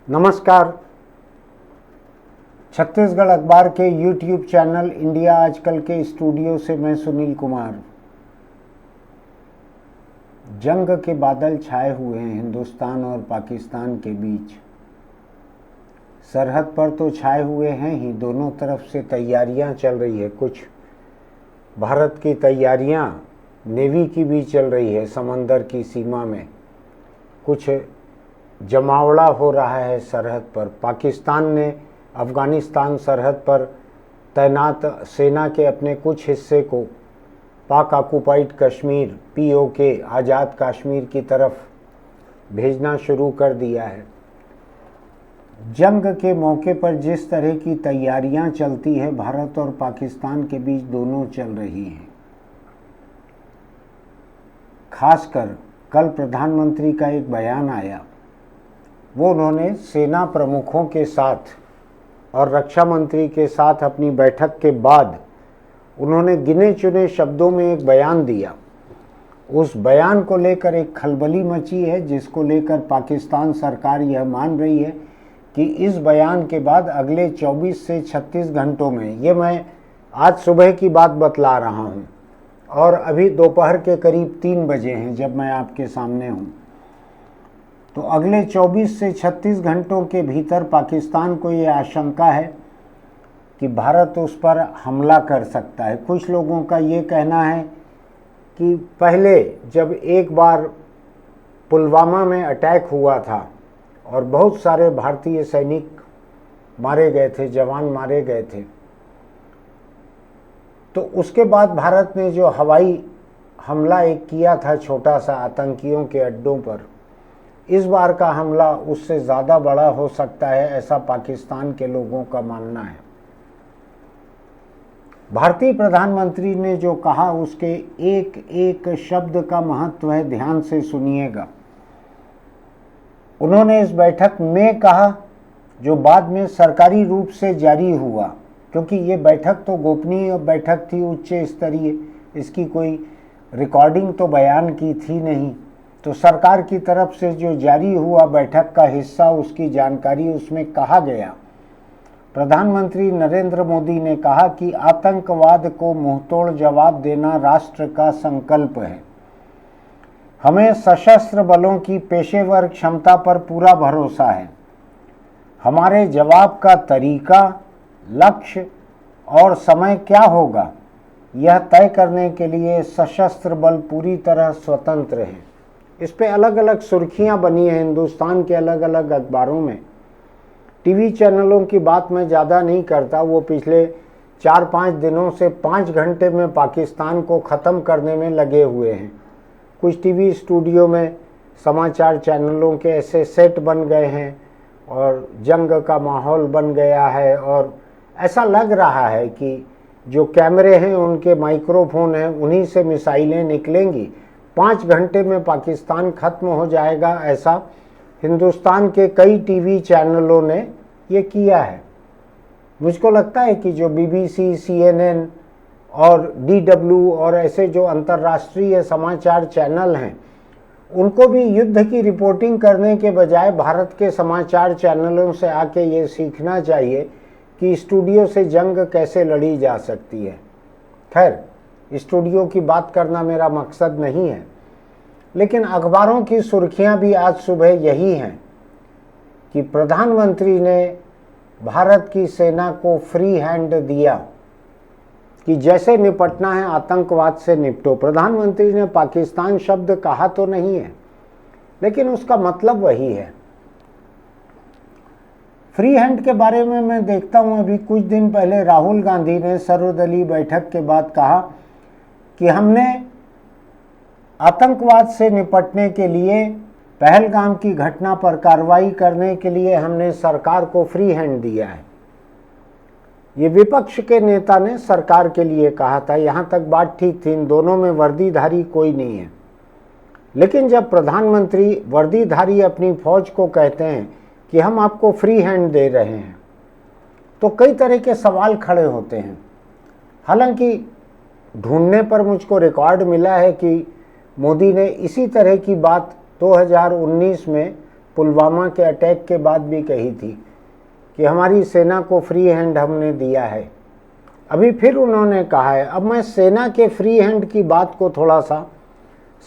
नमस्कार। छत्तीसगढ़ अखबार के यूट्यूब चैनल इंडिया आजकल के स्टूडियो से मैं सुनील कुमार। जंग के बादल छाए हुए हैं हिंदुस्तान और पाकिस्तान के बीच। सरहद पर तो छाए हुए हैं ही, दोनों तरफ से तैयारियां चल रही है। कुछ भारत की तैयारियां नेवी की भी चल रही है समंदर की सीमा में। कुछ जमावड़ा हो रहा है सरहद पर। पाकिस्तान ने अफ़गानिस्तान सरहद पर तैनात सेना के अपने कुछ हिस्से को पाक ऑक्युपाइड कश्मीर POK आज़ाद कश्मीर की तरफ भेजना शुरू कर दिया है। जंग के मौके पर जिस तरह की तैयारियां चलती है भारत और पाकिस्तान के बीच, दोनों चल रही हैं। खासकर कल प्रधानमंत्री का एक बयान आया, वो उन्होंने सेना प्रमुखों के साथ और रक्षा मंत्री के साथ अपनी बैठक के बाद उन्होंने गिने चुने शब्दों में एक बयान दिया। उस बयान को लेकर एक खलबली मची है, जिसको लेकर पाकिस्तान सरकार यह मान रही है कि इस बयान के बाद अगले 24 से 36 घंटों में, ये मैं आज सुबह की बात बतला रहा हूँ और अभी दोपहर के करीब 3 बजे हैं जब मैं आपके सामने हूँ, तो अगले 24 से 36 घंटों के भीतर पाकिस्तान को ये आशंका है कि भारत उस पर हमला कर सकता है। कुछ लोगों का ये कहना है कि पहले जब एक बार पुलवामा में अटैक हुआ था और बहुत सारे भारतीय सैनिक मारे गए थे, जवान मारे गए थे, तो उसके बाद भारत ने जो हवाई हमला एक किया था छोटा सा आतंकियों के अड्डों पर, इस बार का हमला उससे ज़्यादा बड़ा हो सकता है, ऐसा पाकिस्तान के लोगों का मानना है। भारतीय प्रधानमंत्री ने जो कहा उसके एक एक शब्द का महत्व है, ध्यान से सुनिएगा। उन्होंने इस बैठक में कहा, जो बाद में सरकारी रूप से जारी हुआ, क्योंकि ये बैठक तो गोपनीय बैठक थी, उच्च स्तरीय, इसकी कोई रिकॉर्डिंग तो बयान की थी नहीं, तो सरकार की तरफ से जो जारी हुआ बैठक का हिस्सा, उसकी जानकारी उसमें कहा गया। प्रधानमंत्री नरेंद्र मोदी ने कहा कि आतंकवाद को मुंहतोड़ जवाब देना राष्ट्र का संकल्प है। हमें सशस्त्र बलों की पेशेवर क्षमता पर पूरा भरोसा है। हमारे जवाब का तरीका, लक्ष्य और समय क्या होगा, यह तय करने के लिए सशस्त्र बल पूरी तरह स्वतंत्र हैं। इस पे अलग अलग सुर्खियां बनी हैं हिंदुस्तान के अलग अलग अखबारों में। टीवी चैनलों की बात मैं ज़्यादा नहीं करता, वो पिछले 4-5 दिनों से 5 घंटे में पाकिस्तान को ख़त्म करने में लगे हुए हैं। कुछ टीवी स्टूडियो में समाचार चैनलों के ऐसे सेट बन गए हैं और जंग का माहौल बन गया है, और ऐसा लग रहा है कि जो कैमरे हैं उनके माइक्रोफोन हैं, उन्हीं से मिसाइलें निकलेंगी। 5 घंटे में पाकिस्तान खत्म हो जाएगा, ऐसा हिंदुस्तान के कई टीवी चैनलों ने ये किया है। मुझको लगता है कि जो BBC, CNN और DW और ऐसे जो अंतर्राष्ट्रीय समाचार चैनल हैं, उनको भी युद्ध की रिपोर्टिंग करने के बजाय भारत के समाचार चैनलों से आके ये सीखना चाहिए कि स्टूडियो से जंग कैसे लड़ी जा सकती है। खैर, स्टूडियो की बात करना मेरा मकसद नहीं है, लेकिन अखबारों की सुर्खियां भी आज सुबह यही हैं कि प्रधानमंत्री ने भारत की सेना को फ्री हैंड दिया कि जैसे निपटना है आतंकवाद से निपटो। प्रधानमंत्री ने पाकिस्तान शब्द कहा तो नहीं है, लेकिन उसका मतलब वही है। फ्री हैंड के बारे में मैं देखता हूं, अभी कुछ दिन पहले राहुल गांधी ने सर्वदलीय बैठक के बाद कहा कि हमने आतंकवाद से निपटने के लिए, पहलगाम की घटना पर कार्रवाई करने के लिए हमने सरकार को फ्री हैंड दिया है। ये विपक्ष के नेता ने सरकार के लिए कहा था, यहाँ तक बात ठीक थी, इन दोनों में वर्दीधारी कोई नहीं है। लेकिन जब प्रधानमंत्री वर्दीधारी अपनी फौज को कहते हैं कि हम आपको फ्री हैंड दे रहे हैं, तो कई तरह के सवाल खड़े होते हैं। हालांकि ढूंढने पर मुझको रिकॉर्ड मिला है कि मोदी ने इसी तरह की बात 2019 में पुलवामा के अटैक के बाद भी कही थी कि हमारी सेना को फ्री हैंड हमने दिया है। अभी फिर उन्होंने कहा है। अब मैं सेना के फ्री हैंड की बात को थोड़ा सा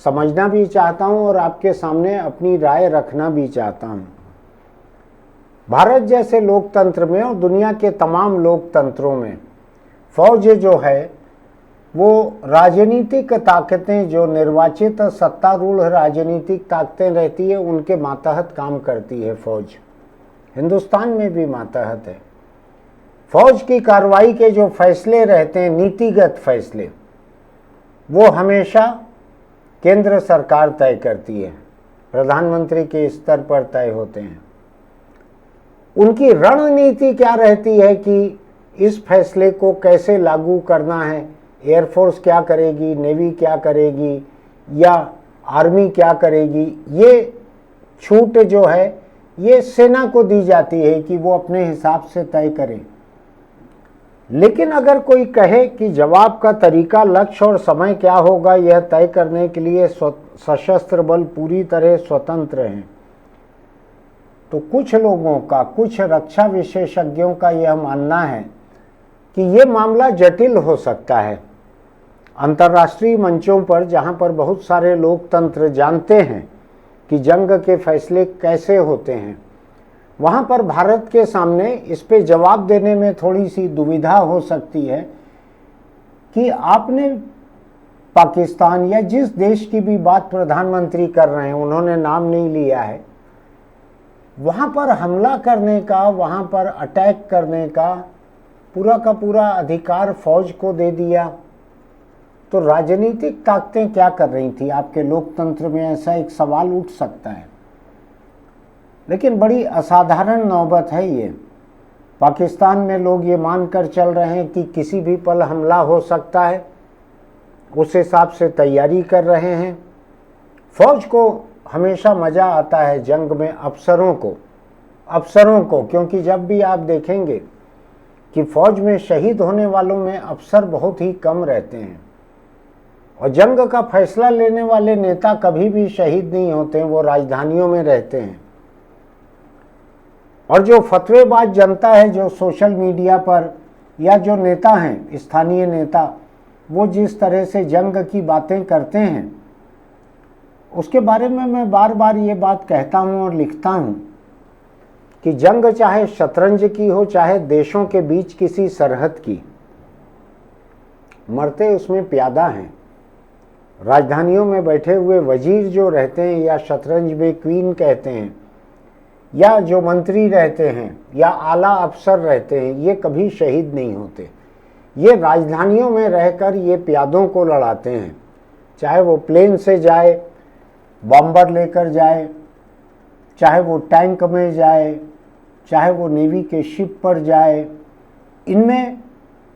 समझना भी चाहता हूं और आपके सामने अपनी राय रखना भी चाहता हूं। भारत जैसे लोकतंत्र में और दुनिया के तमाम लोकतंत्रों में फौज जो है वो राजनीतिक ताकतें, जो निर्वाचित सत्तारूढ़ राजनीतिक ताकतें रहती है उनके मातहत काम करती है। फौज हिंदुस्तान में भी मातहत है। फौज की कार्रवाई के जो फैसले रहते हैं, नीतिगत फैसले, वो हमेशा केंद्र सरकार तय करती है, प्रधानमंत्री के स्तर पर तय होते हैं। उनकी रणनीति क्या रहती है कि इस फैसले को कैसे लागू करना है, एयरफोर्स क्या करेगी, नेवी क्या करेगी या आर्मी क्या करेगी, ये छूट जो है ये सेना को दी जाती है कि वो अपने हिसाब से तय करे। लेकिन अगर कोई कहे कि जवाब का तरीका, लक्ष्य और समय क्या होगा यह तय करने के लिए सशस्त्र बल पूरी तरह स्वतंत्र हैं, तो कुछ लोगों का, कुछ रक्षा विशेषज्ञों का यह मानना है कि यह मामला जटिल हो सकता है। अंतर्राष्ट्रीय मंचों पर जहां पर बहुत सारे लोकतंत्र जानते हैं कि जंग के फैसले कैसे होते हैं, वहां पर भारत के सामने इस पे जवाब देने में थोड़ी सी दुविधा हो सकती है कि आपने पाकिस्तान या जिस देश की भी बात प्रधानमंत्री कर रहे हैं, उन्होंने नाम नहीं लिया है, वहां पर हमला करने का, वहां पर अटैक करने का पूरा अधिकार फौज को दे दिया। तो राजनीतिक ताकतें क्या कर रही थी आपके लोकतंत्र में, ऐसा एक सवाल उठ सकता है। लेकिन बड़ी असाधारण नौबत है ये। पाकिस्तान में लोग ये मानकर चल रहे हैं कि किसी भी पल हमला हो सकता है, उस हिसाब से तैयारी कर रहे हैं। फौज को हमेशा मज़ा आता है जंग में, अफसरों को, क्योंकि जब भी आप देखेंगे कि फौज में शहीद होने वालों में अफसर बहुत ही कम रहते हैं और जंग का फैसला लेने वाले नेता कभी भी शहीद नहीं होते हैं, वो राजधानियों में रहते हैं। और जो फतवेबाज जनता है, जो सोशल मीडिया पर या जो नेता हैं, स्थानीय नेता, वो जिस तरह से जंग की बातें करते हैं उसके बारे में मैं बार बार ये बात कहता हूँ और लिखता हूँ कि जंग चाहे शतरंज की हो, चाहे देशों के बीच किसी सरहद की, मरते उसमें प्यादा हैं। राजधानियों में बैठे हुए वजीर जो रहते हैं, या शतरंज में क्वीन कहते हैं, या जो मंत्री रहते हैं या आला अफसर रहते हैं, ये कभी शहीद नहीं होते। ये राजधानियों में रहकर ये प्यादों को लड़ाते हैं, चाहे वो प्लेन से जाए, बॉम्बर लेकर जाए, चाहे वो टैंक में जाए, चाहे वो नेवी के शिप पर जाए। इनमें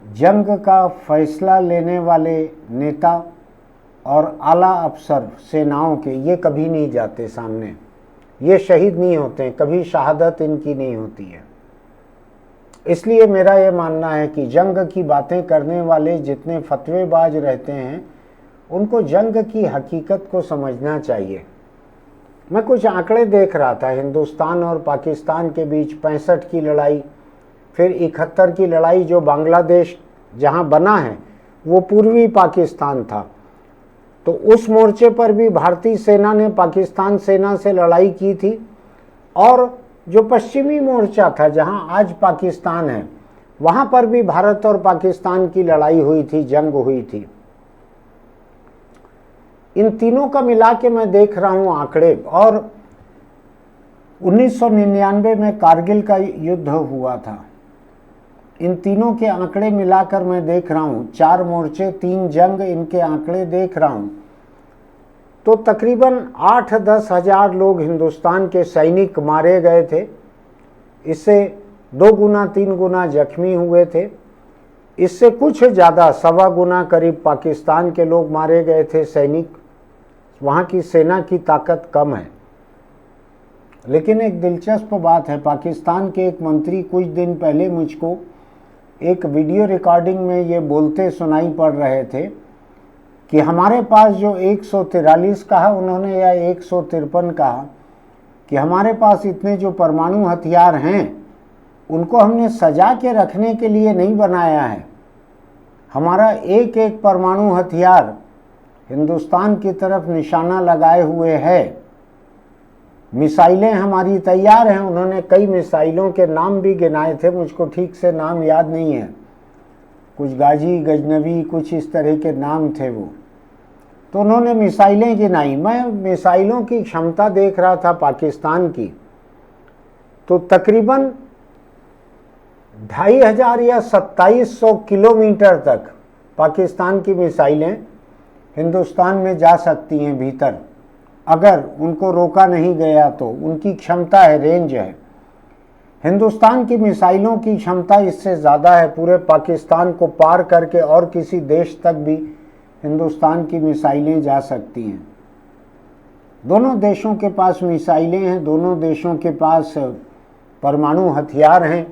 जंग का फैसला लेने वाले नेता और आला अफसर सेनाओं के, ये कभी नहीं जाते सामने, ये शहीद नहीं होते हैं, कभी शहादत इनकी नहीं होती है। इसलिए मेरा ये मानना है कि जंग की बातें करने वाले जितने फतवेबाज रहते हैं, उनको जंग की हकीकत को समझना चाहिए। मैं कुछ आंकड़े देख रहा था, हिंदुस्तान और पाकिस्तान के बीच 65 की लड़ाई, फिर 71 की लड़ाई, जो बांग्लादेश जहां बना है वो पूर्वी पाकिस्तान था, तो उस मोर्चे पर भी भारतीय सेना ने पाकिस्तान सेना से लड़ाई की थी। और जो पश्चिमी मोर्चा था जहां आज पाकिस्तान है, वहां पर भी भारत और पाकिस्तान की लड़ाई हुई थी, जंग हुई थी। इन तीनों का मिला के मैं देख रहा हूं आंकड़े, और 1999 में कारगिल का युद्ध हुआ था। इन तीनों के आंकड़े मिलाकर मैं देख रहा हूं, 4 मोर्चे 3 जंग, इनके आंकड़े देख रहा हूं, तो तकरीबन 8-10 हजार लोग हिंदुस्तान के सैनिक मारे गए थे। इससे 2 गुना 3 गुना जख्मी हुए थे। इससे कुछ ज़्यादा, 1.25 गुना करीब पाकिस्तान के लोग मारे गए थे सैनिक। वहाँ की सेना की ताकत कम है। लेकिन एक दिलचस्प बात है, पाकिस्तान के एक मंत्री कुछ दिन पहले मुझको एक वीडियो रिकॉर्डिंग में ये बोलते सुनाई पड़ रहे थे कि हमारे पास जो 143 कहा उन्होंने या 153 कहा, कि हमारे पास इतने जो परमाणु हथियार हैं उनको हमने सजा के रखने के लिए नहीं बनाया है। हमारा एक एक परमाणु हथियार हिंदुस्तान की तरफ निशाना लगाए हुए है। मिसाइलें हमारी तैयार हैं। उन्होंने कई मिसाइलों के नाम भी गिनाए थे, मुझको ठीक से नाम याद नहीं है, कुछ गाजी गजनवी कुछ इस तरह के नाम थे वो। तो उन्होंने मिसाइलें गिनाई। मैं मिसाइलों की क्षमता देख रहा था पाकिस्तान की, तो तकरीबन 2500 या 2700 किलोमीटर तक पाकिस्तान की मिसाइलें हिंदुस्तान में जा सकती हैं भीतर, अगर उनको रोका नहीं गया तो। उनकी क्षमता है, रेंज है। हिंदुस्तान की मिसाइलों की क्षमता इससे ज़्यादा है। पूरे पाकिस्तान को पार करके और किसी देश तक भी हिंदुस्तान की मिसाइलें जा सकती हैं। दोनों देशों के पास मिसाइलें हैं, दोनों देशों के पास परमाणु हथियार हैं।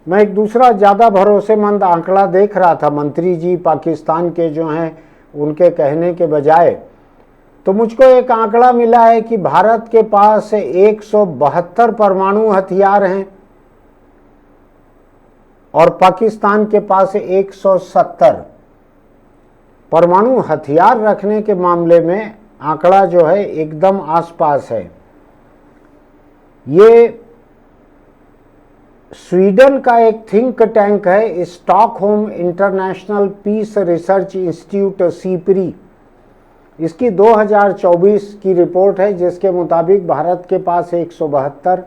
मैं एक दूसरा ज़्यादा भरोसेमंद आंकड़ा देख रहा था, मंत्री जी पाकिस्तान के जो हैं उनके कहने के बजाय, तो मुझको एक आंकड़ा मिला है कि भारत के पास 172 परमाणु हथियार हैं और पाकिस्तान के पास 170। परमाणु हथियार रखने के मामले में आंकड़ा जो है एकदम आसपास है। ये स्वीडन का एक थिंक टैंक है, Stockholm International Peace Research Institute SIPRI. इसकी 2024 की रिपोर्ट है, जिसके मुताबिक भारत के पास 172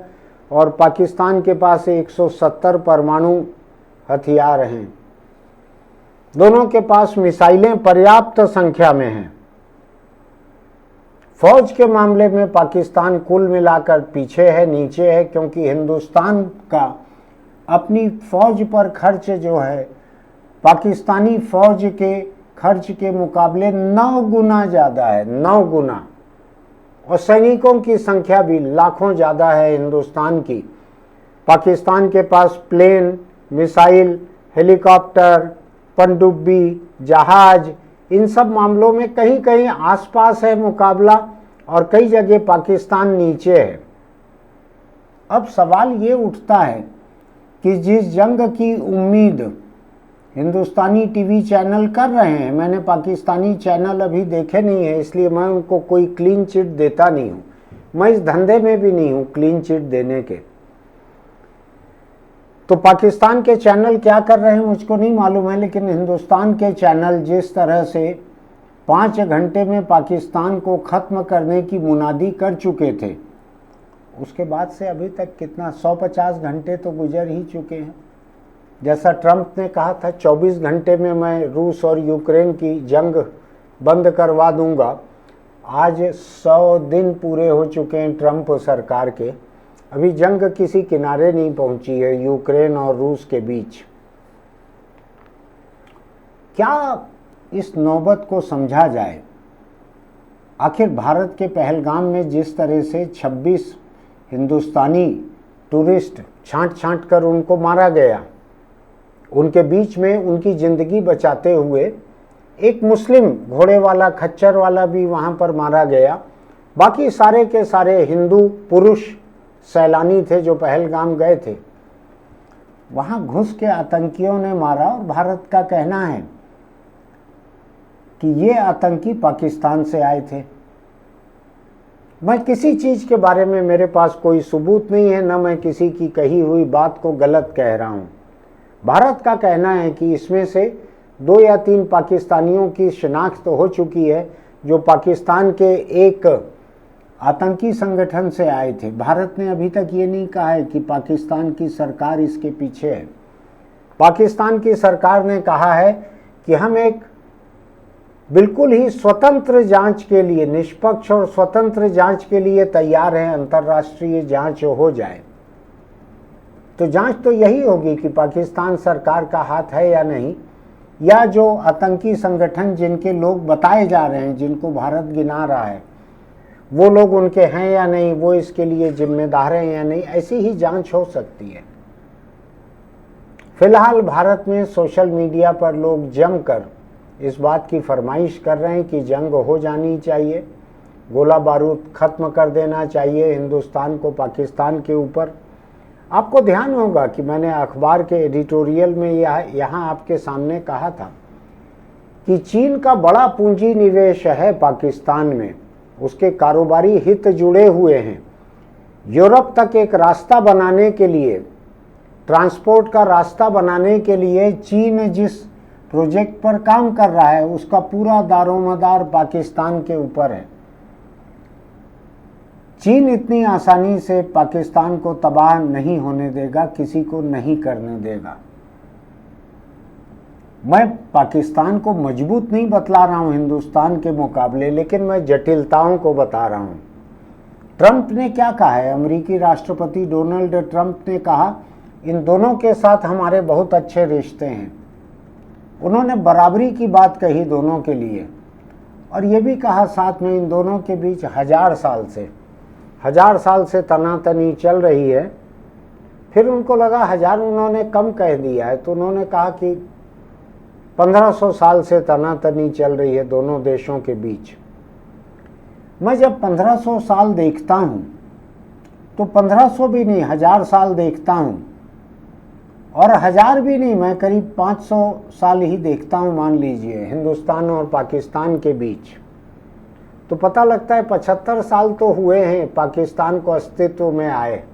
और पाकिस्तान के पास 170 परमाणु हथियार हैं। दोनों के पास मिसाइलें पर्याप्त संख्या में हैं। फौज के मामले में पाकिस्तान कुल मिलाकर पीछे है, नीचे है, क्योंकि हिंदुस्तान का अपनी फौज पर खर्च जो है पाकिस्तानी फौज के खर्च के मुकाबले 9 गुना ज़्यादा है, 9 गुना। और सैनिकों की संख्या भी लाखों ज़्यादा है हिंदुस्तान की। पाकिस्तान के पास प्लेन, मिसाइल, हेलीकॉप्टर, पनडुब्बी, जहाज, इन सब मामलों में कहीं कहीं आसपास है मुकाबला और कई जगह पाकिस्तान नीचे है। अब सवाल ये उठता है कि जिस जंग की उम्मीद हिंदुस्तानी टीवी चैनल कर रहे हैं, मैंने पाकिस्तानी चैनल अभी देखे नहीं है, इसलिए मैं उनको कोई क्लीन चिट देता नहीं हूँ। मैं इस धंधे में भी नहीं हूँ क्लीन चिट देने के। तो पाकिस्तान के चैनल क्या कर रहे हैं मुझको नहीं मालूम है, लेकिन हिंदुस्तान के चैनल जिस तरह से 5 घंटे में पाकिस्तान को ख़त्म करने की मुनादी कर चुके थे, उसके बाद से अभी तक कितना 150 घंटे तो गुजर ही चुके हैं। जैसा ट्रंप ने कहा था 24 घंटे में मैं रूस और यूक्रेन की जंग बंद करवा दूंगा, आज 100 दिन पूरे हो चुके हैं ट्रंप सरकार के, अभी जंग किसी किनारे नहीं पहुंची है यूक्रेन और रूस के बीच। क्या इस नौबत को समझा जाए? आखिर भारत के पहलगाम में जिस तरह से 26 हिंदुस्तानी टूरिस्ट छांट छांट कर उनको मारा गया, उनके बीच में उनकी ज़िंदगी बचाते हुए एक मुस्लिम घोड़े वाला खच्चर वाला भी वहाँ पर मारा गया। बाकी सारे के सारे हिंदू पुरुष सैलानी थे जो पहलगाम गए थे, वहाँ घुस के आतंकियों ने मारा। और भारत का कहना है कि ये आतंकी पाकिस्तान से आए थे। मैं किसी चीज़ के बारे में मेरे पास कोई सबूत नहीं है, न मैं किसी की कही हुई बात को गलत कह रहा हूँ। भारत का कहना है कि इसमें से 2 या 3 पाकिस्तानियों की शिनाख्त हो चुकी है जो पाकिस्तान के एक आतंकी संगठन से आए थे। भारत ने अभी तक ये नहीं कहा है कि पाकिस्तान की सरकार इसके पीछे है। पाकिस्तान की सरकार ने कहा है कि हम एक बिल्कुल ही स्वतंत्र जांच के लिए, निष्पक्ष और स्वतंत्र जांच के लिए तैयार हैं, अंतर्राष्ट्रीय जांच हो जाए। तो जांच तो यही होगी कि पाकिस्तान सरकार का हाथ है या नहीं, या जो आतंकी संगठन जिनके लोग बताए जा रहे हैं, जिनको भारत गिना रहा है, वो लोग उनके हैं या नहीं, वो इसके लिए जिम्मेदार हैं या नहीं, ऐसी ही जांच हो सकती है। फिलहाल भारत में सोशल मीडिया पर लोग जमकर इस बात की फरमाइश कर रहे हैं कि जंग हो जानी चाहिए, गोला बारूद ख़त्म कर देना चाहिए हिंदुस्तान को पाकिस्तान के ऊपर। आपको ध्यान होगा कि मैंने अखबार के एडिटोरियल में यहाँ आपके सामने कहा था कि चीन का बड़ा पूंजी निवेश है पाकिस्तान में, उसके कारोबारी हित जुड़े हुए हैं। यूरोप तक एक रास्ता बनाने के लिए, ट्रांसपोर्ट का रास्ता बनाने के लिए चीन जिस प्रोजेक्ट पर काम कर रहा है उसका पूरा दारोमदार पाकिस्तान के ऊपर है। चीन इतनी आसानी से पाकिस्तान को तबाह नहीं होने देगा, किसी को नहीं करने देगा। मैं पाकिस्तान को मजबूत नहीं बतला रहा हूं हिंदुस्तान के मुकाबले, लेकिन मैं जटिलताओं को बता रहा हूं। ट्रंप ने क्या कहा है? अमेरिकी राष्ट्रपति डोनाल्ड ट्रंप ने कहा इन दोनों के साथ हमारे बहुत अच्छे रिश्ते हैं। उन्होंने बराबरी की बात कही दोनों के लिए, और ये भी कहा साथ में इन दोनों के बीच 1000 साल से तनातनी चल रही है। फिर उनको लगा 1000 उन्होंने कम कह दिया है, तो उन्होंने कहा कि 1500 साल से तनातनी चल रही है दोनों देशों के बीच। मैं जब 1500 साल देखता हूँ तो 1500 भी नहीं, 1000 साल देखता हूँ, और 1000 भी नहीं, मैं करीब 500 साल ही देखता हूँ मान लीजिए हिंदुस्तान और पाकिस्तान के बीच। तो पता लगता है 75 साल तो हुए हैं पाकिस्तान को अस्तित्व में आए।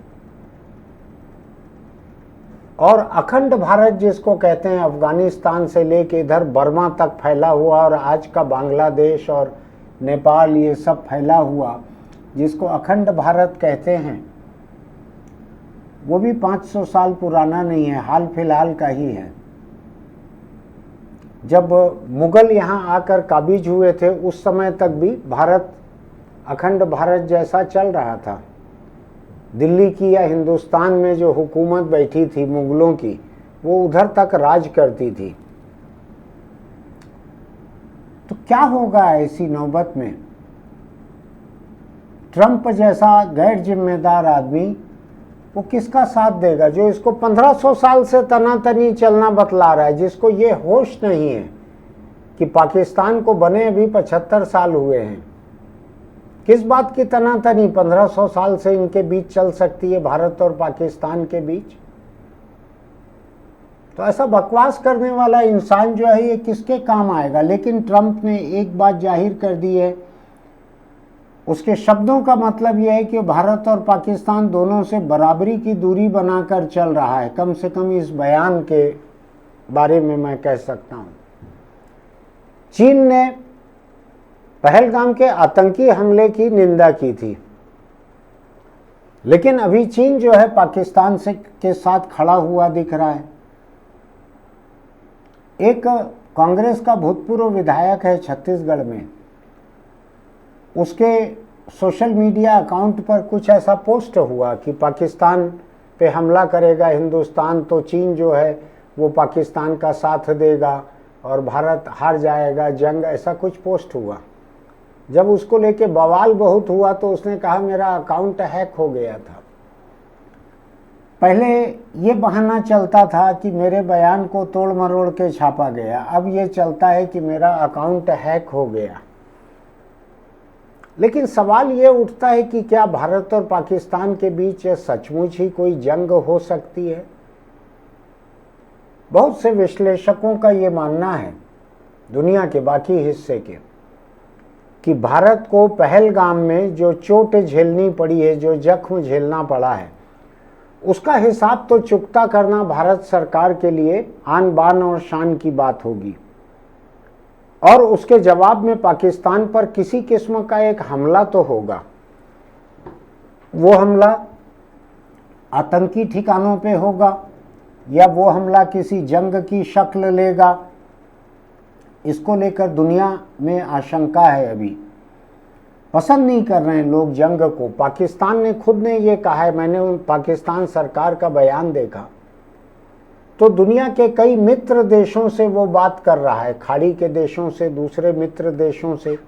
और अखंड भारत जिसको कहते हैं, अफगानिस्तान से लेके इधर बर्मा तक फैला हुआ और आज का बांग्लादेश और नेपाल ये सब फैला हुआ, जिसको अखंड भारत कहते हैं, वो भी 500 साल पुराना नहीं है, हाल फिलहाल का ही है। जब मुगल यहाँ आकर काबिज हुए थे उस समय तक भी भारत अखंड भारत जैसा चल रहा था। दिल्ली की या हिंदुस्तान में जो हुकूमत बैठी थी मुगलों की, वो उधर तक राज करती थी। तो क्या होगा ऐसी नौबत में? ट्रंप जैसा गैर जिम्मेदार आदमी वो किसका साथ देगा, जो इसको 1500 साल से तनातनी चलना बतला रहा है, जिसको ये होश नहीं है कि पाकिस्तान को बने अभी 75 साल हुए हैं। किस बात की तनातनी 1500 साल से इनके बीच चल सकती है, भारत और पाकिस्तान के बीच? तो ऐसा बकवास करने वाला इंसान जो है ये किसके काम आएगा? लेकिन ट्रंप ने एक बात जाहिर कर दी है, उसके शब्दों का मतलब यह है कि भारत और पाकिस्तान दोनों से बराबरी की दूरी बनाकर चल रहा है। कम से कम इस बयान के बारे में मैं कह सकता हूं। चीन ने पहलगाम के आतंकी हमले की निंदा की थी, लेकिन अभी चीन जो है पाकिस्तान से के साथ खड़ा हुआ दिख रहा है। एक कांग्रेस का भूतपूर्व विधायक है छत्तीसगढ़ में, उसके सोशल मीडिया अकाउंट पर कुछ ऐसा पोस्ट हुआ कि पाकिस्तान पे हमला करेगा हिंदुस्तान तो चीन जो है वो पाकिस्तान का साथ देगा और भारत हार जाएगा जंग, ऐसा कुछ पोस्ट हुआ। जब उसको लेके बवाल बहुत हुआ तो उसने कहा मेरा अकाउंट हैक हो गया था। पहले ये बहाना चलता था कि मेरे बयान को तोड़ मरोड़ के छापा गया, अब ये चलता है कि मेरा अकाउंट हैक हो गया। लेकिन सवाल ये उठता है कि क्या भारत और पाकिस्तान के बीच सचमुच ही कोई जंग हो सकती है? बहुत से विश्लेषकों का ये मानना है, दुनिया के बाकी हिस्से के, कि भारत को पहलगाम में जो चोट झेलनी पड़ी है, जो जख्म झेलना पड़ा है, उसका हिसाब तो चुकता करना भारत सरकार के लिए आन बान और शान की बात होगी। और उसके जवाब में पाकिस्तान पर किसी किस्म का एक हमला तो होगा। वो हमला आतंकी ठिकानों पे होगा या वो हमला किसी जंग की शक्ल लेगा, इसको लेकर दुनिया में आशंका है। अभी पसंद नहीं कर रहे हैं लोग जंग को। पाकिस्तान ने खुद ने ये कहा है, मैंने उन पाकिस्तान सरकार का बयान देखा तो दुनिया के कई मित्र देशों से वो बात कर रहा है, खाड़ी के देशों से, दूसरे मित्र देशों से,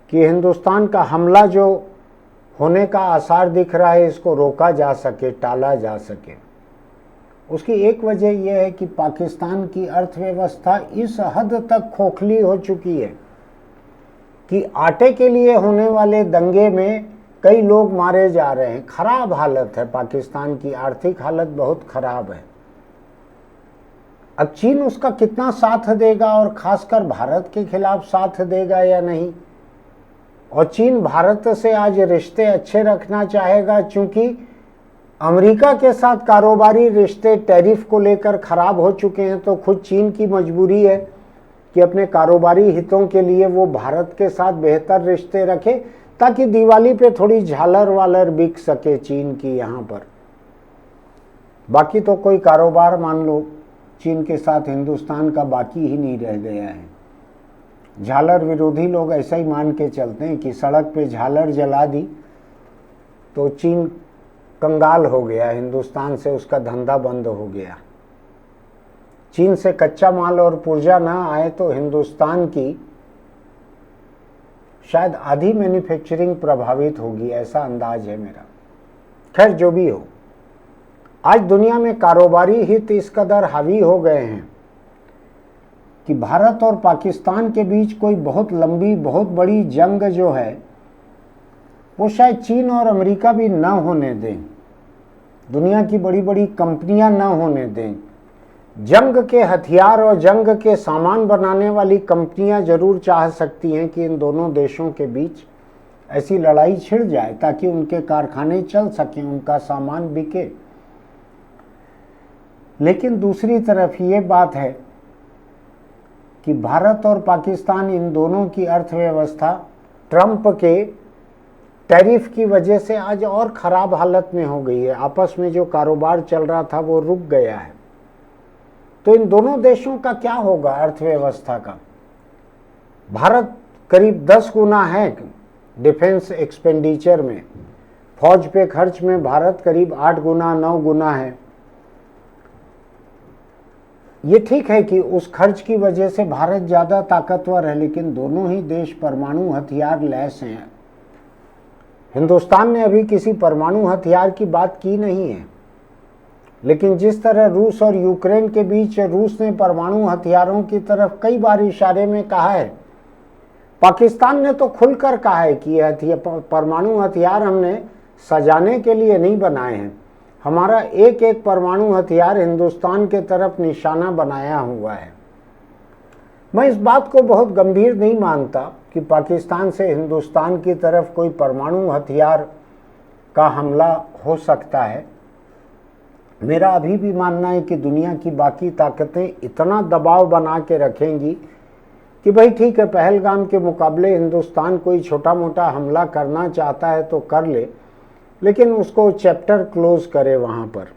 कि हिंदुस्तान का हमला जो होने का आसार दिख रहा है इसको रोका जा सके, टाला जा सके। उसकी एक वजह यह है कि पाकिस्तान की अर्थव्यवस्था इस हद तक खोखली हो चुकी है कि आटे के लिए होने वाले दंगे में कई लोग मारे जा रहे हैं। खराब हालत है पाकिस्तान की, आर्थिक हालत बहुत खराब है। अब चीन उसका कितना साथ देगा और खासकर भारत के खिलाफ साथ देगा या नहीं। और चीन भारत से आज रिश्ते अच्छे रखना चाहेगा, क्योंकि अमेरिका के साथ कारोबारी रिश्ते टैरिफ को लेकर खराब हो चुके हैं। तो खुद चीन की मजबूरी है कि अपने कारोबारी हितों के लिए वो भारत के साथ बेहतर रिश्ते रखे, ताकि दिवाली पे थोड़ी झालर वालर बिक सके चीन की यहाँ पर। बाकी तो कोई कारोबार मान लो चीन के साथ हिंदुस्तान का बाकी ही नहीं रह गया है। झालर विरोधी लोग ऐसा ही मान के चलते हैं कि सड़क पे झालर जला दी तो चीन कंगाल हो गया, हिंदुस्तान से उसका धंधा बंद हो गया। चीन से कच्चा माल और पुर्जा ना आए तो हिंदुस्तान की शायद आधी मैन्युफैक्चरिंग प्रभावित होगी, ऐसा अंदाज है मेरा। खैर जो भी हो, आज दुनिया में कारोबारी हित इस कदर हावी हो गए हैं कि भारत और पाकिस्तान के बीच कोई बहुत लंबी बहुत बड़ी जंग जो है वो शायद चीन और अमेरिका भी न होने दें, दुनिया की बड़ी बड़ी कंपनियां न होने दें। जंग के हथियार और जंग के सामान बनाने वाली कंपनियां जरूर चाह सकती हैं कि इन दोनों देशों के बीच ऐसी लड़ाई छिड़ जाए ताकि उनके कारखाने चल सकें, उनका सामान बिके। लेकिन दूसरी तरफ ये बात है कि भारत और पाकिस्तान इन दोनों की अर्थव्यवस्था ट्रंप के टैरिफ की वजह से आज और ख़राब हालत में हो गई है। आपस में जो कारोबार चल रहा था वो रुक गया है। तो इन दोनों देशों का क्या होगा अर्थव्यवस्था का। भारत करीब 10 गुना है डिफेंस एक्सपेंडिचर में, फौज पे खर्च में भारत करीब 8 गुना 9 गुना है। ये ठीक है कि उस खर्च की वजह से भारत ज़्यादा ताकतवर है, लेकिन दोनों ही देश परमाणु हथियार लैस हैं। हिंदुस्तान ने अभी किसी परमाणु हथियार की बात की नहीं है, लेकिन जिस तरह रूस और यूक्रेन के बीच रूस ने परमाणु हथियारों की तरफ कई बार इशारे में कहा है, पाकिस्तान ने तो खुलकर कहा है कि यह परमाणु हथियार हमने सजाने के लिए नहीं बनाए हैं, हमारा एक एक परमाणु हथियार हिंदुस्तान के तरफ निशाना बनाया हुआ है। मैं इस बात को बहुत गंभीर नहीं मानता कि पाकिस्तान से हिंदुस्तान की तरफ कोई परमाणु हथियार का हमला हो सकता है। मेरा अभी भी मानना है कि दुनिया की बाकी ताकतें इतना दबाव बना के रखेंगी कि भाई ठीक है, पहलगाम के मुकाबले हिंदुस्तान कोई छोटा मोटा हमला करना चाहता है तो कर ले, लेकिन उसको चैप्टर क्लोज करे वहाँ पर।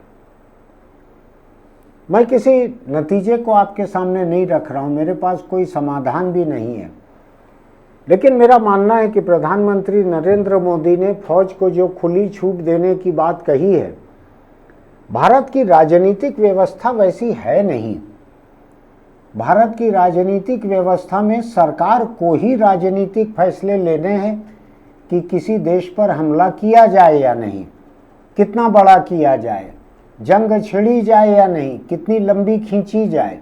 मैं किसी नतीजे को आपके सामने नहीं रख रहा हूँ, मेरे पास कोई समाधान भी नहीं है, लेकिन मेरा मानना है कि प्रधानमंत्री नरेंद्र मोदी ने फौज को जो खुली छूट देने की बात कही है, भारत की राजनीतिक व्यवस्था वैसी है नहीं। भारत की राजनीतिक व्यवस्था में सरकार को ही राजनीतिक फैसले लेने हैं कि किसी देश पर हमला किया जाए या नहीं, कितना बड़ा किया जाए, जंग छिड़ी जाए या नहीं, कितनी लंबी खींची जाए।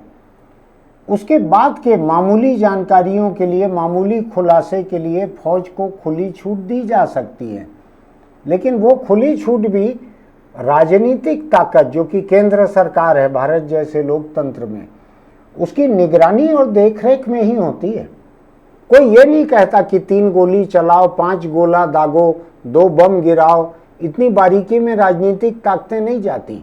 उसके बाद के मामूली जानकारियों के लिए, मामूली खुलासे के लिए फौज को खुली छूट दी जा सकती है, लेकिन वो खुली छूट भी राजनीतिक ताकत जो कि केंद्र सरकार है भारत जैसे लोकतंत्र में, उसकी निगरानी और देखरेख में ही होती है। कोई ये नहीं कहता कि 3 गोली चलाओ, 5 गोला दागो, 2 बम गिराओ, इतनी बारीकी में राजनीतिक ताकतें नहीं जाती,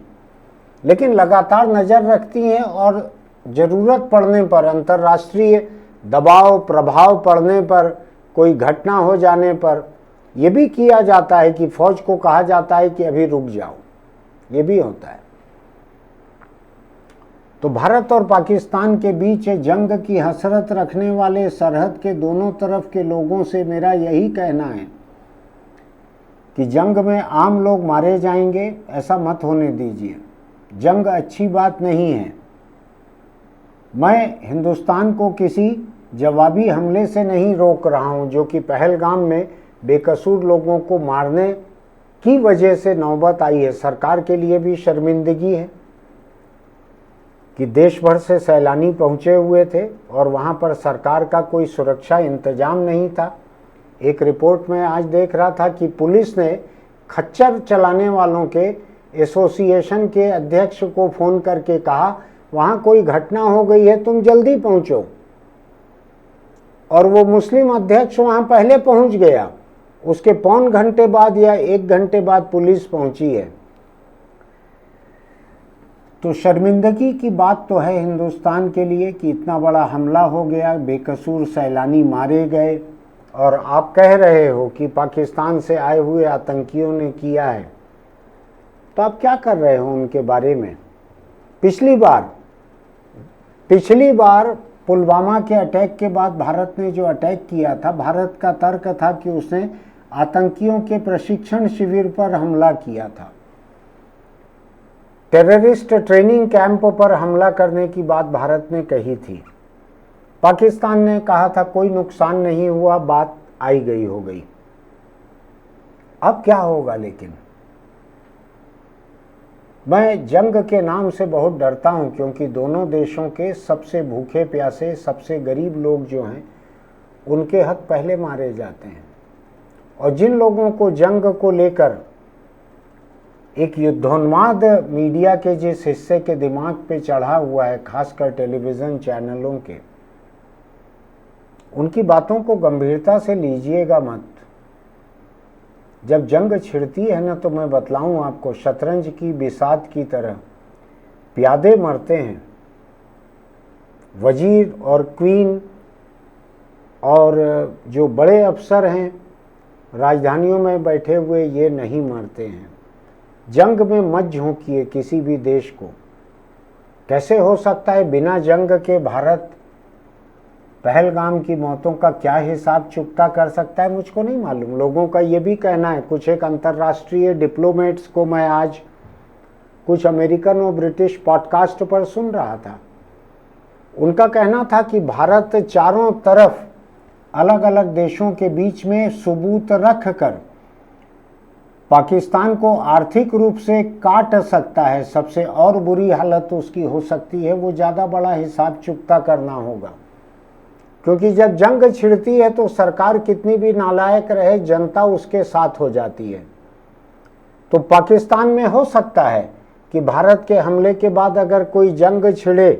लेकिन लगातार नज़र रखती हैं और ज़रूरत पड़ने पर, अंतर्राष्ट्रीय दबाव प्रभाव पड़ने पर, कोई घटना हो जाने पर यह भी किया जाता है कि फौज को कहा जाता है कि अभी रुक जाओ, ये भी होता है। तो भारत और पाकिस्तान के बीच जंग की हसरत रखने वाले सरहद के दोनों तरफ के लोगों से मेरा यही कहना है कि जंग में आम लोग मारे जाएंगे, ऐसा मत होने दीजिए। जंग अच्छी बात नहीं है। मैं हिंदुस्तान को किसी जवाबी हमले से नहीं रोक रहा हूं, जो कि पहलगाम में बेकसूर लोगों को मारने की वजह से नौबत आई है। सरकार के लिए भी शर्मिंदगी है, कि देश भर से सैलानी पहुंचे हुए थे और वहां पर सरकार का कोई सुरक्षा इंतजाम नहीं था। एक रिपोर्ट में आज देख रहा था कि पुलिस ने खच्चर चलाने वालों के एसोसिएशन के अध्यक्ष को फ़ोन करके कहा वहाँ कोई घटना हो गई है, तुम जल्दी पहुँचो। और वो मुस्लिम अध्यक्ष वहाँ पहले पहुँच गया, उसके पौन घंटे बाद या 1 घंटे बाद पुलिस पहुँची है। तो शर्मिंदगी की बात तो है हिंदुस्तान के लिए कि इतना बड़ा हमला हो गया, बेकसूर सैलानी मारे गए, और आप कह रहे हो कि पाकिस्तान से आए हुए आतंकियों ने किया है। तो आप क्या कर रहे हो उनके बारे में? पिछली बार पुलवामा के अटैक के बाद भारत ने जो अटैक किया था, भारत का तर्क था कि उसने आतंकियों के प्रशिक्षण शिविर पर हमला किया था। टेररिस्ट ट्रेनिंग कैंप पर हमला करने की बात भारत ने कही थी। पाकिस्तान ने कहा था कोई नुकसान नहीं हुआ, बात आई गई हो गई। अब क्या होगा? लेकिन मैं जंग के नाम से बहुत डरता हूं, क्योंकि दोनों देशों के सबसे भूखे प्यासे, सबसे गरीब लोग जो हैं उनके हक पहले मारे जाते हैं। और जिन लोगों को जंग को लेकर एक युद्धोन्माद मीडिया के जिस हिस्से के दिमाग पे चढ़ा हुआ है, खासकर टेलीविज़न चैनलों के, उनकी बातों को गंभीरता से लीजिएगा मत। जब जंग छिड़ती है ना, तो मैं बतलाऊं आपको, शतरंज की बिसात की तरह प्यादे मरते हैं, वजीर और क्वीन और जो बड़े अफसर हैं राजधानियों में बैठे हुए, ये नहीं मरते हैं। जंग में मत झोंकिए किसी भी देश को। कैसे हो सकता है बिना जंग के भारत पहलगाम की मौतों का क्या हिसाब चुकता कर सकता है? मुझको नहीं मालूम। लोगों का ये भी कहना है, कुछ एक अंतर्राष्ट्रीय डिप्लोमेट्स को मैं आज कुछ अमेरिकन और ब्रिटिश पॉडकास्ट पर सुन रहा था, उनका कहना था कि भारत चारों तरफ अलग अलग देशों के बीच में सबूत रख कर पाकिस्तान को आर्थिक रूप से काट सकता है। सबसे और बुरी हालत उसकी हो सकती है, वो ज़्यादा बड़ा हिसाब चुकता करना होगा। क्योंकि जब जंग छिड़ती है तो सरकार कितनी भी नालायक रहे, जनता उसके साथ हो जाती है। तो पाकिस्तान में हो सकता है कि भारत के हमले के बाद अगर कोई जंग छिड़े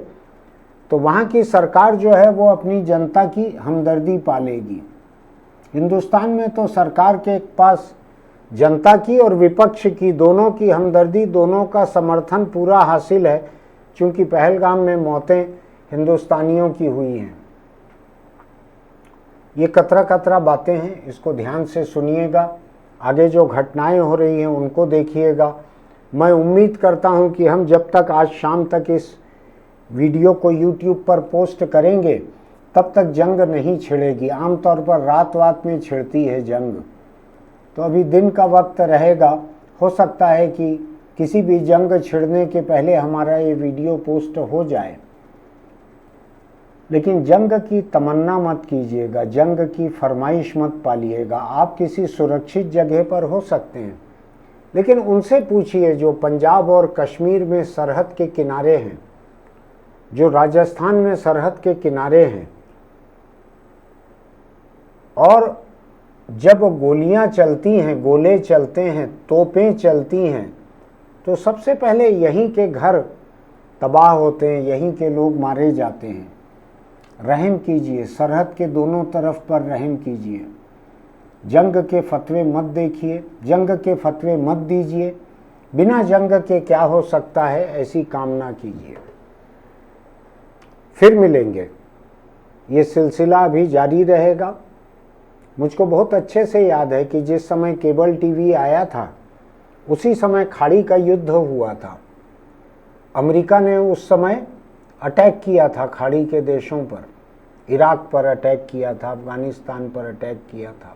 तो वहाँ की सरकार जो है वो अपनी जनता की हमदर्दी पालेगी। हिंदुस्तान में तो सरकार के पास जनता की और विपक्ष की, दोनों की हमदर्दी, दोनों का समर्थन पूरा हासिल है, क्योंकि पहलगाम में मौतें हिंदुस्तानियों की हुई हैं। ये कतरा कतरा बातें हैं, इसको ध्यान से सुनिएगा। आगे जो घटनाएं हो रही हैं उनको देखिएगा। मैं उम्मीद करता हूं कि हम जब तक आज शाम तक इस वीडियो को YouTube पर पोस्ट करेंगे तब तक जंग नहीं छिड़ेगी। आमतौर पर रात में छिड़ती है जंग, तो अभी दिन का वक्त रहेगा। हो सकता है कि किसी भी जंग छिड़ने के पहले हमारा ये वीडियो पोस्ट हो जाए। लेकिन जंग की तमन्ना मत कीजिएगा, जंग की फरमाइश मत पालिएगा। आप किसी सुरक्षित जगह पर हो सकते हैं, लेकिन उनसे पूछिए जो पंजाब और कश्मीर में सरहद के किनारे हैं, जो राजस्थान में सरहद के किनारे हैं, और जब गोलियां चलती हैं, गोले चलते हैं, तोपें चलती हैं, तो सबसे पहले यहीं के घर तबाह होते हैं, यहीं के लोग मारे जाते हैं। रहम कीजिए, सरहद के दोनों तरफ पर रहम कीजिए। जंग के फतवे मत देखिए, जंग के फतवे मत दीजिए। बिना जंग के क्या हो सकता है, ऐसी कामना कीजिए। फिर मिलेंगे, ये सिलसिला भी जारी रहेगा। मुझको बहुत अच्छे से याद है कि जिस समय केबल टीवी आया था उसी समय खाड़ी का युद्ध हुआ था। अमेरिका ने उस समय अटैक किया था खाड़ी के देशों पर, इराक पर अटैक किया था, अफगानिस्तान पर अटैक किया था।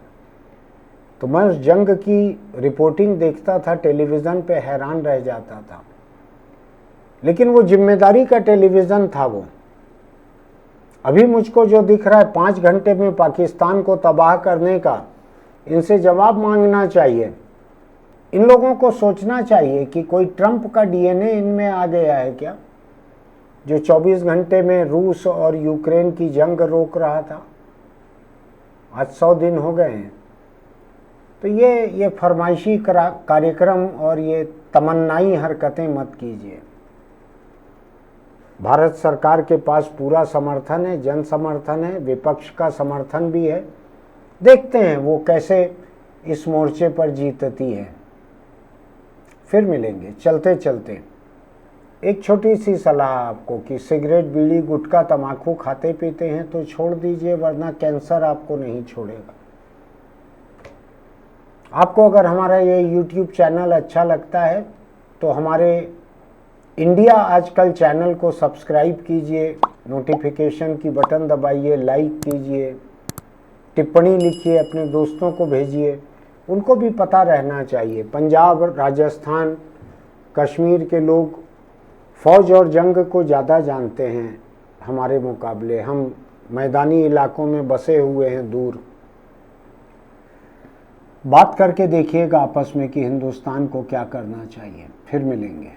तो मैं उस जंग की रिपोर्टिंग देखता था टेलीविज़न पे, हैरान रह जाता था। लेकिन वो जिम्मेदारी का टेलीविज़न था वो। अभी मुझको जो दिख रहा है 5 घंटे में पाकिस्तान को तबाह करने का, इनसे जवाब मांगना चाहिए। इन लोगों को सोचना चाहिए कि कोई ट्रंप का DNA इनमें आ गया है क्या? जो 24 घंटे में रूस और यूक्रेन की जंग रोक रहा था, आज 100 दिन हो गए हैं। तो ये फरमाइशी कार्यक्रम और ये तमन्नाई हरकतें मत कीजिए। भारत सरकार के पास पूरा समर्थन है, जन समर्थन है, विपक्ष का समर्थन भी है। देखते हैं वो कैसे इस मोर्चे पर जीतती है। फिर मिलेंगे। चलते चलते एक छोटी सी सलाह आपको कि सिगरेट, बीड़ी, गुटखा, तंबाकू खाते पीते हैं तो छोड़ दीजिए, वरना कैंसर आपको नहीं छोड़ेगा। आपको अगर हमारा ये YouTube चैनल अच्छा लगता है तो हमारे इंडिया आजकल चैनल को सब्सक्राइब कीजिए, नोटिफिकेशन की बटन दबाइए, लाइक कीजिए, टिप्पणी लिखिए, अपने दोस्तों को भेजिए, उनको भी पता रहना चाहिए। पंजाब, राजस्थान, कश्मीर के लोग फौज और जंग को ज़्यादा जानते हैं हमारे मुकाबले। हम मैदानी इलाकों में बसे हुए हैं दूर। बात करके देखिएगा आपस में कि हिंदुस्तान को क्या करना चाहिए। फिर मिलेंगे।